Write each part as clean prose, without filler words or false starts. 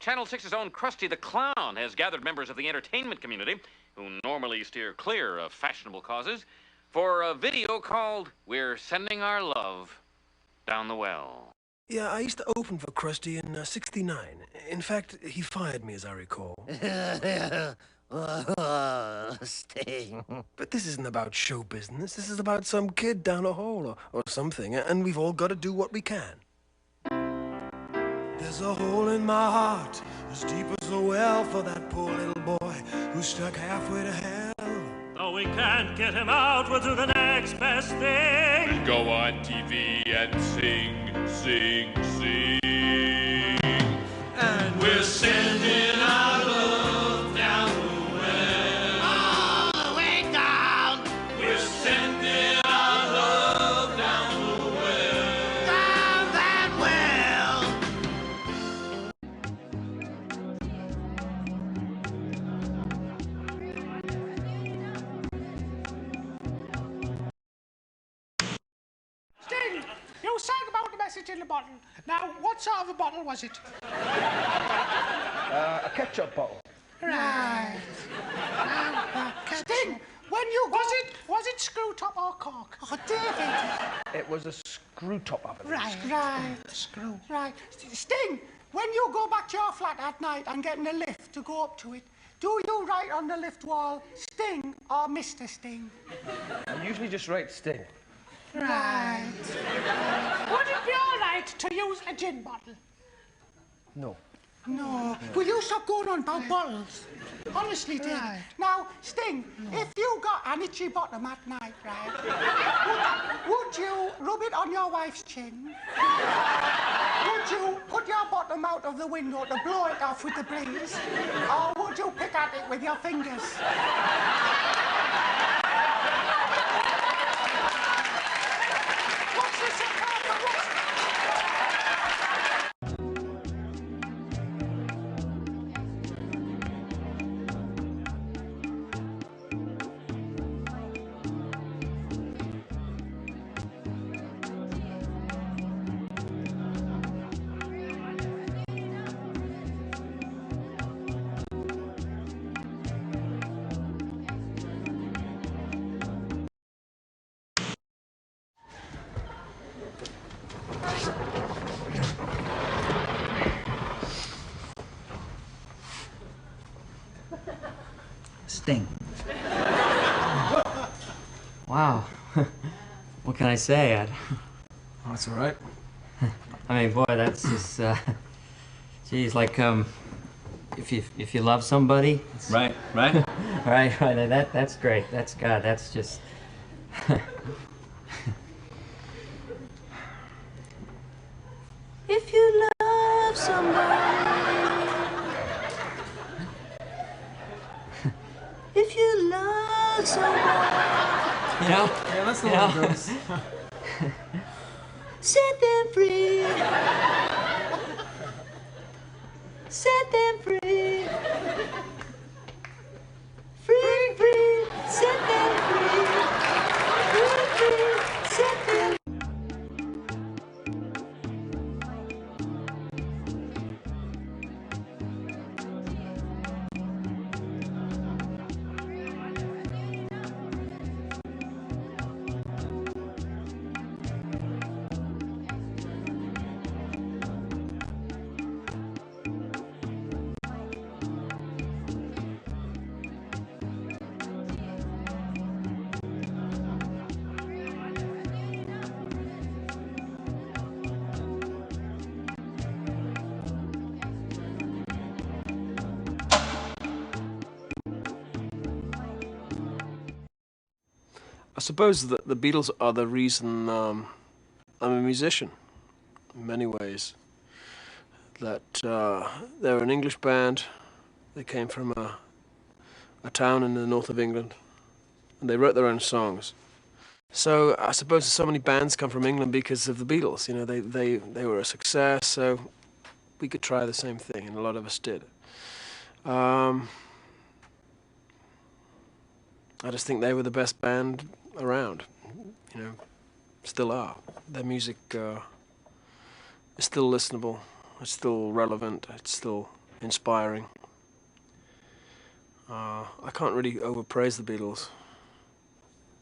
Channel 6's own Krusty the Clown has gathered members of the entertainment community, who normally steer clear of fashionable causes, for a video called We're Sending Our Love Down the Well. Yeah, I used to open for Krusty in '69. In fact, he fired me, as I recall. Sting. But this isn't about show business. This is about some kid down a hole or something, and we've all got to do what we can. There's a hole in my heart, as deep as a well, for that poor little boy who's stuck halfway to hell. Though we can't get him out, we'll do the next best thing. We'll go on TV and sing, sing, sing. And we're sending our love down the well. All the way down. We're sending our love down the well. Down that well. Sting, you sang about the message in the bottle. Now, what sort of a bottle was it? A ketchup bottle. Right. Sting, when you was it screw top or cork? Oh, David. It was a screw top of it. Right, screw. Right. Sting, when you go back to your flat at night and get in a lift to go up to it, do you write on the lift wall Sting or Mr. Sting? I usually just write Sting. Right. Would it be all right to use a gin bottle? No. No. Will you stop going on about bottles? Honestly, David. Right. Now, Sting, if you got an itchy bottom at night, right, would you rub it on your wife's chin? Would you put your bottom out of the window to blow it off with the breeze? Or would you pick at it with your fingers? What's this about? Sting. Wow. What can I say? Oh, that's all right. I mean, boy, that's just, geez, like, if you love somebody. Right, right? right, that's great. That's, God, that's just. If you love somebody. If you love someone, you know? Yeah, that's the one that goes. Set them free. Set them free. Free, free, set them free. Free, free, set them free. I suppose that the Beatles are the reason I'm a musician, in many ways. That they're an English band. They came from a town in the north of England, and they wrote their own songs. So I suppose so many bands come from England because of the Beatles. You know, they were a success, so we could try the same thing, and a lot of us did. I just think they were the best band around, you know, still are. Their music is still listenable, it's still relevant, it's still inspiring. I can't really overpraise the Beatles.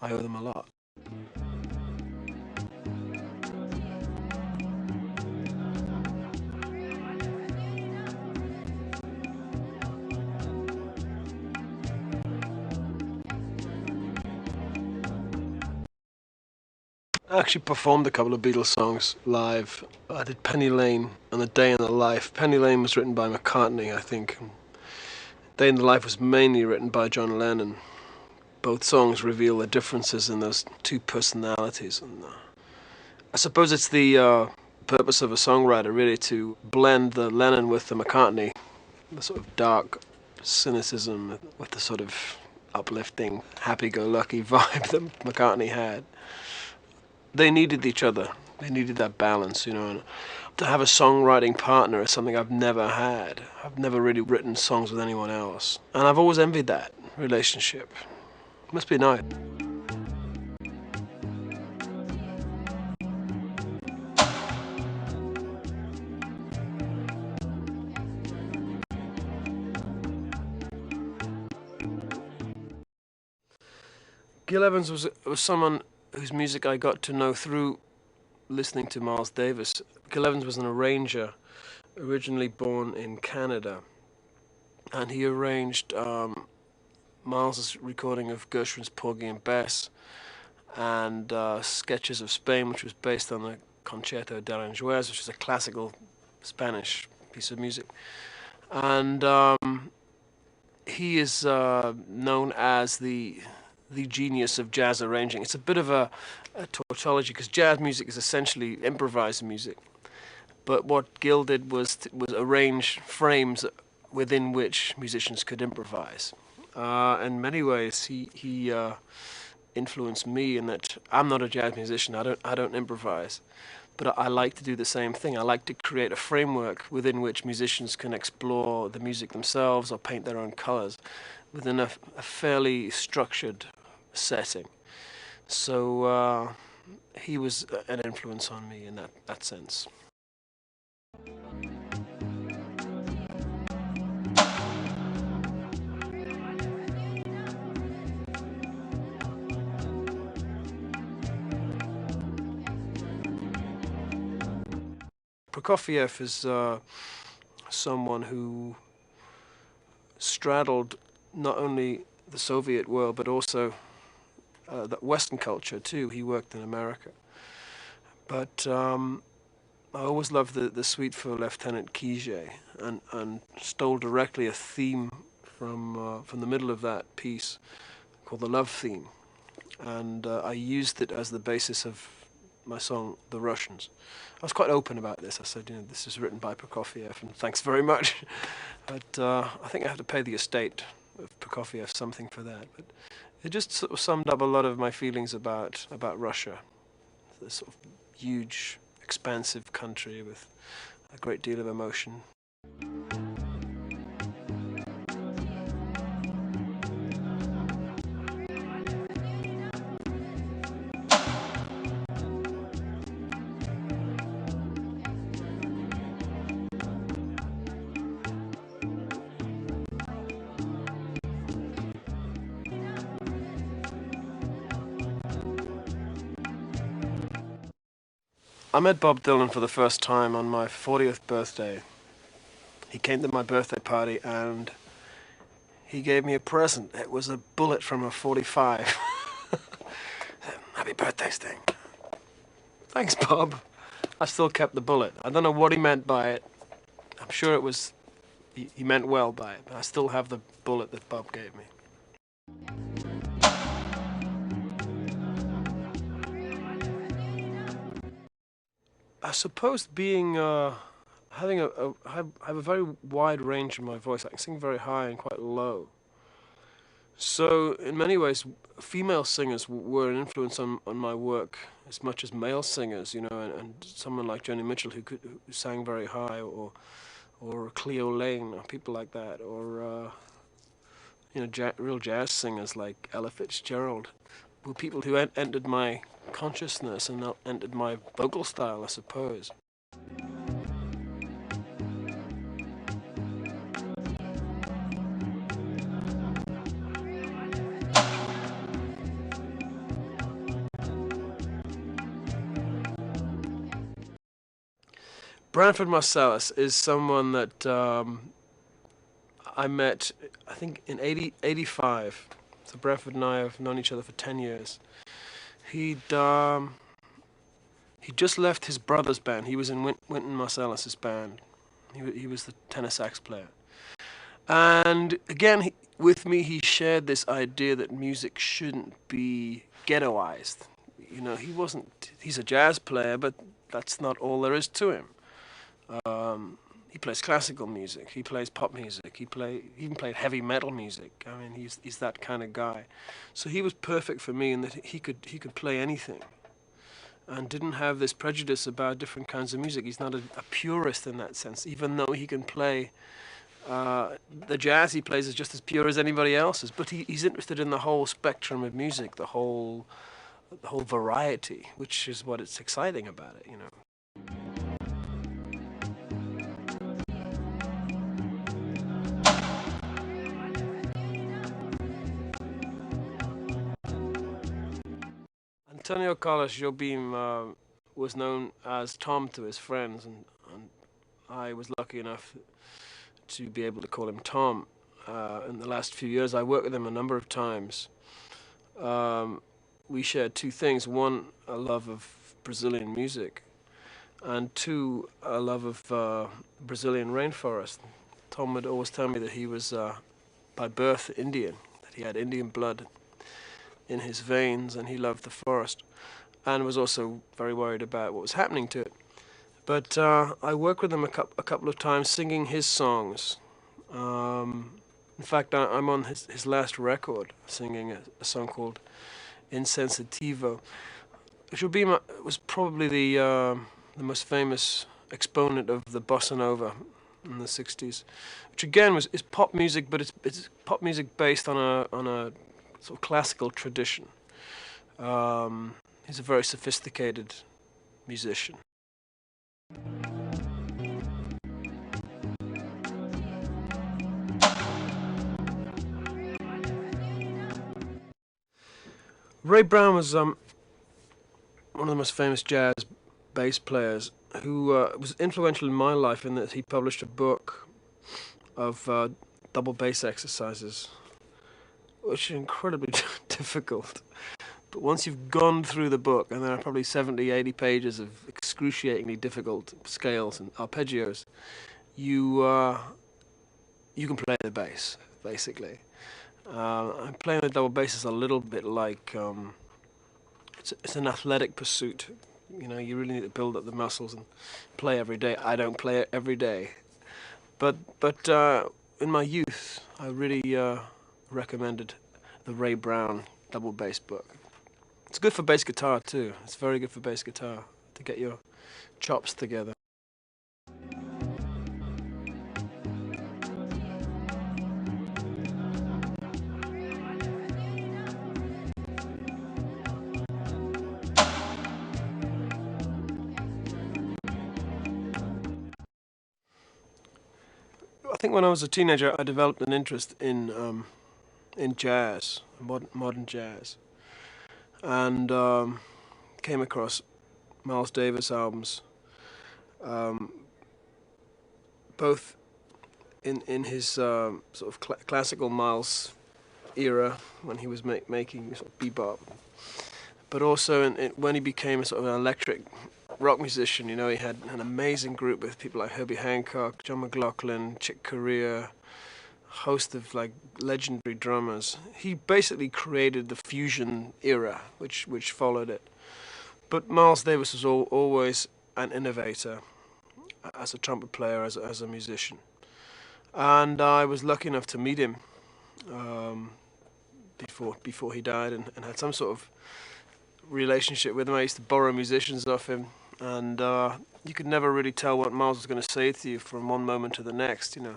I owe them a lot. I actually performed a couple of Beatles songs live. I did Penny Lane and A Day in the Life. Penny Lane was written by McCartney, I think. Day in the Life was mainly written by John Lennon. Both songs reveal the differences in those two personalities. And I suppose it's the purpose of a songwriter, really, to blend the Lennon with the McCartney, the sort of dark cynicism with the sort of uplifting, happy-go-lucky vibe that McCartney had. They needed each other. They needed that balance, you know. And to have a songwriting partner is something I've never had. I've never really written songs with anyone else. And I've always envied that relationship. It must be nice. Gil Evans was someone whose music I got to know through listening to Miles Davis. Gil Evans was an arranger, originally born in Canada, and he arranged Miles's recording of Gershwin's Porgy and Bess and Sketches of Spain, which was based on the Concerto d'Aranjuez, which is a classical Spanish piece of music. And he is known as the genius of jazz arranging. It's a bit of a tautology, because jazz music is essentially improvised music. But what Gil did was arrange frames within which musicians could improvise. In many ways, he influenced me in that I'm not a jazz musician. I don't improvise, but I like to do the same thing. I like to create a framework within which musicians can explore the music themselves or paint their own colors within a fairly structured setting. So he was an influence on me in that sense. Prokofiev is someone who straddled not only the Soviet world but also the Western culture too. He worked in America, but I always loved the suite for Lieutenant Kijé, and stole directly a theme from the middle of that piece called the Love Theme, and I used it as the basis of my song The Russians. I was quite open about this. I said, you know, this is written by Prokofiev, and thanks very much. But I think I have to pay the estate of Prokofiev something for that. But it just sort of summed up a lot of my feelings about Russia. This sort of huge, expansive country with a great deal of emotion. I met Bob Dylan for the first time on my 40th birthday. He came to my birthday party and he gave me a present. It was a bullet from a .45. Happy birthday, Sting. Thanks, Bob. I still kept the bullet. I don't know what he meant by it. I'm sure it was, he meant well by it, but I still have the bullet that Bob gave me. I suppose being, having I have a very wide range in my voice. I can sing very high and quite low. So in many ways, female singers were an influence on my work as much as male singers, you know, and someone like Joni Mitchell who sang very high, or Cleo Lane, or people like that, or you know, real jazz singers like Ella Fitzgerald, were people who entered my consciousness and entered my vocal style, I suppose. Branford Marsalis is someone that I met, I think, in 85. So Branford and I have known each other for 10 years. He just left his brother's band. He was in Wynton Marsalis's band. He was the tenor sax player. And again, with me, he shared this idea that music shouldn't be ghettoized. You know, he's a jazz player, but that's not all there is to him. He plays classical music, he plays pop music, he even played heavy metal music. I mean, he's that kind of guy. So he was perfect for me in that he could play anything, and didn't have this prejudice about different kinds of music. He's not a purist in that sense, even though he can play the jazz he plays is just as pure as anybody else's. But he's interested in the whole spectrum of music, the whole variety, which is what it's exciting about it, you know. Antonio Carlos Jobim was known as Tom to his friends, and I was lucky enough to be able to call him Tom. In the last few years, I worked with him a number of times. We shared two things: one, a love of Brazilian music, and two, a love of Brazilian rainforest. Tom would always tell me that he was by birth Indian, that he had Indian blood in his veins, and he loved the forest, and was also very worried about what was happening to it. But I worked with him a couple of times singing his songs. In fact, I'm on his last record singing a song called Insensitivo. Jobim was probably the most famous exponent of the bossa nova in the 60s, which again is pop music, but it's pop music based on a sort of classical tradition. He's a very sophisticated musician. Ray Brown was one of the most famous jazz bass players who was influential in my life in that he published a book of double bass exercises, which are incredibly difficult. But once you've gone through the book, and there are probably 70, 80 pages of excruciatingly difficult scales and arpeggios, you can play the bass, basically. And playing the double bass is a little bit like, it's an athletic pursuit. You know, you really need to build up the muscles and play every day. I don't play it every day. But in my youth, I really recommended the Ray Brown double bass book. It's good for bass guitar too. It's very good for bass guitar to get your chops together. I think when I was a teenager, I developed an interest in jazz, modern jazz, and came across Miles Davis albums, both in his sort of classical Miles era when he was making sort of bebop, but also when he became a sort of an electric rock musician. You know, he had an amazing group with people like Herbie Hancock, John McLaughlin, Chick Corea, a host of like legendary drummers. He basically created the fusion era, which followed it. But Miles Davis was always an innovator as a trumpet player, as a musician. And I was lucky enough to meet him before he died, and had some sort of relationship with him. I used to borrow musicians off him, and you could never really tell what Miles was going to say to you from one moment to the next. You know,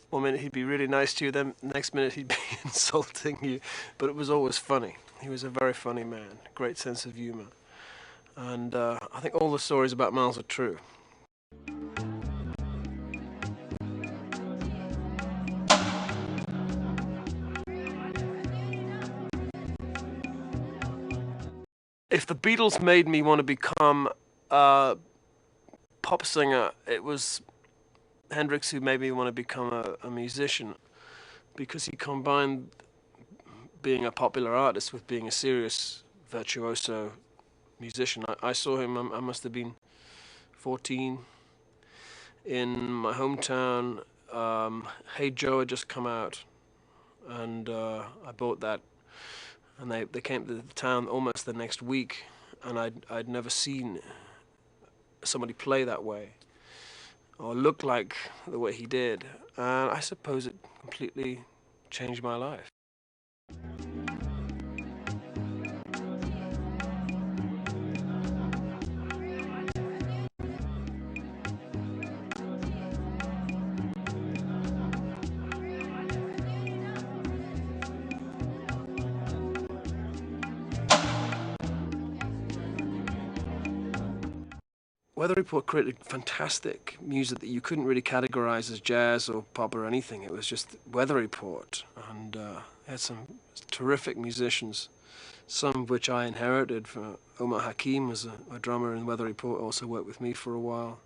one minute he'd be really nice to you, then the next minute he'd be insulting you, but it was always funny. He was a very funny man, great sense of humor, and I think all the stories about Miles are true. If the Beatles made me want to become a pop singer, it was Hendrix who made me want to become a musician, because he combined being a popular artist with being a serious virtuoso musician. I saw him, I must have been 14, in my hometown. Hey Joe had just come out, and I bought that, and they came to the town almost the next week, and I'd never seen somebody play that way or look like the way he did, and I suppose it completely changed my life. Weather Report created fantastic music that you couldn't really categorize as jazz or pop or anything. It was just Weather Report, and had some terrific musicians, some of which I inherited. Omar Hakim was a drummer in Weather Report, also worked with me for a while.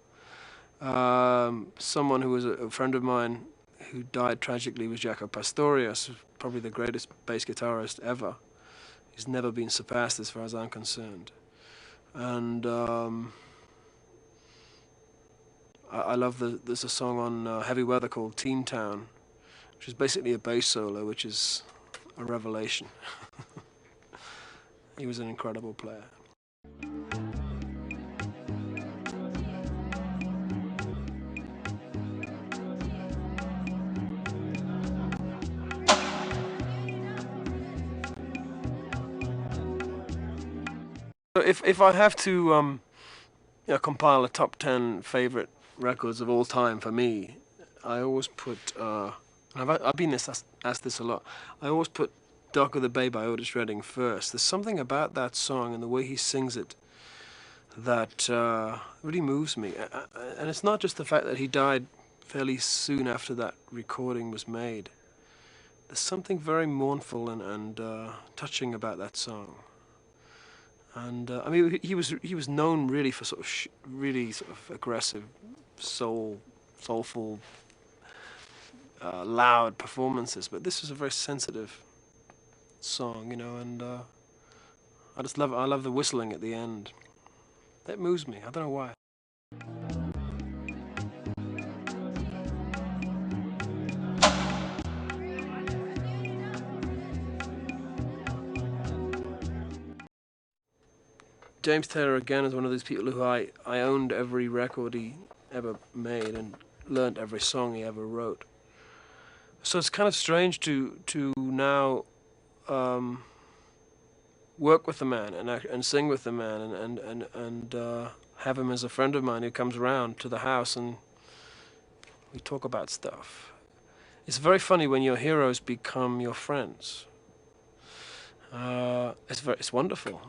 Someone who was a friend of mine who died tragically was Jaco Pastorius, probably the greatest bass guitarist ever. He's never been surpassed as far as I'm concerned. And I love there's a song on Heavy Weather called Teen Town, which is basically a bass solo, which is a revelation. He was an incredible player. So if I have to compile a top 10 favorite records of all time for me, I always put, I've been asked this a lot, I always put Dock of the Bay by Otis Redding first. There's something about that song and the way he sings it that really moves me. And it's not just the fact that he died fairly soon after that recording was made. There's something very mournful and touching about that song. And I mean, he was known really for really aggressive, soulful, loud performances. But this was a very sensitive song, and I love the whistling at the end. That moves me. I don't know why. James Taylor, again, is one of those people who I owned every record he ever made and learned every song he ever wrote. So it's kind of strange to now work with the man and sing with the man and have him as a friend of mine who comes around to the house and we talk about stuff. It's very funny when your heroes become your friends. It's wonderful.